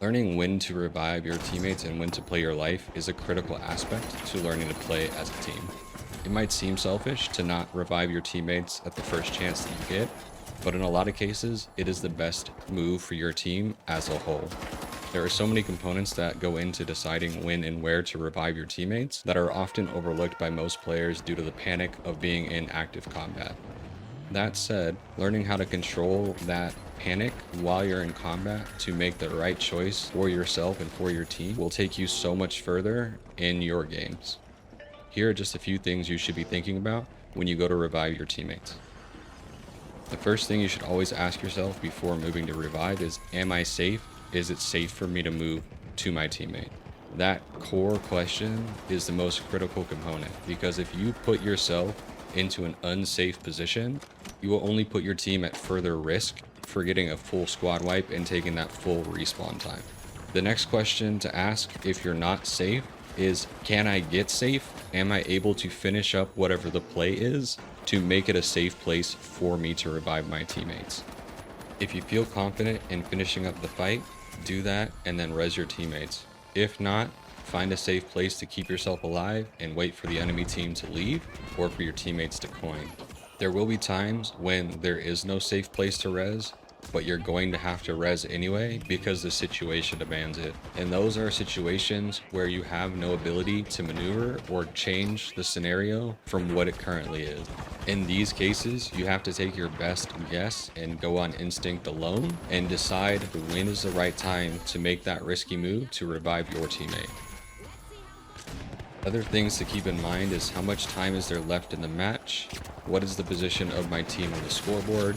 Learning when to revive your teammates and when to play your life is a critical aspect to learning to play as a team. It might seem selfish to not revive your teammates at the first chance that you get, but in a lot of cases, it is the best move for your team as a whole. There are so many components that go into deciding when and where to revive your teammates that are often overlooked by most players due to the panic of being in active combat. That said, learning how to control that panic while you're in combat to make the right choice for yourself and for your team will take you so much further in your games. Here are just a few things you should be thinking about when you go to revive your teammates. The first thing you should always ask yourself before moving to revive is, am I safe? Is it safe for me to move to my teammate? That core question is the most critical component, because if you put yourself into an unsafe position, you will only put your team at further risk for getting a full squad wipe and taking that full respawn time. The next question to ask if you're not safe is, can I get safe? Am I able to finish up whatever the play is to make it a safe place for me to revive my teammates? If you feel confident in finishing up the fight, do that and then res your teammates. If not, find a safe place to keep yourself alive and wait for the enemy team to leave or for your teammates to coin. There will be times when there is no safe place to res, but you're going to have to res anyway because the situation demands it. And those are situations where you have no ability to maneuver or change the scenario from what it currently is. In these cases, you have to take your best guess and go on instinct alone and decide when is the right time to make that risky move to revive your teammate. Other things to keep in mind is how much time is there left in the match, what is the position of my team on the scoreboard.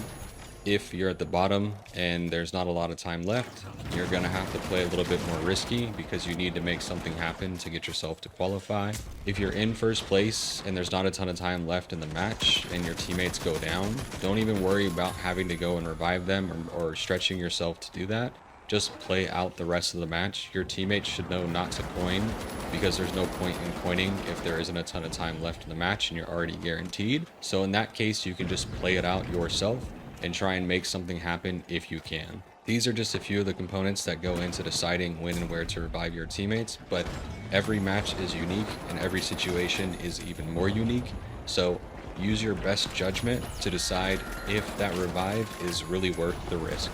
If you're at the bottom and there's not a lot of time left, you're going to have to play a little bit more risky because you need to make something happen to get yourself to qualify. If you're in first place and there's not a ton of time left in the match and your teammates go down, don't even worry about having to go and revive them or stretching yourself to do that. Just play out the rest of the match. Your teammates should know not to coin because there's no point in coining if there isn't a ton of time left in the match and you're already guaranteed. So in that case, you can just play it out yourself and try and make something happen if you can. These are just a few of the components that go into deciding when and where to revive your teammates, but every match is unique and every situation is even more unique. So use your best judgment to decide if that revive is really worth the risk.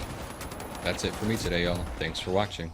That's it for me today, y'all. Thanks for watching.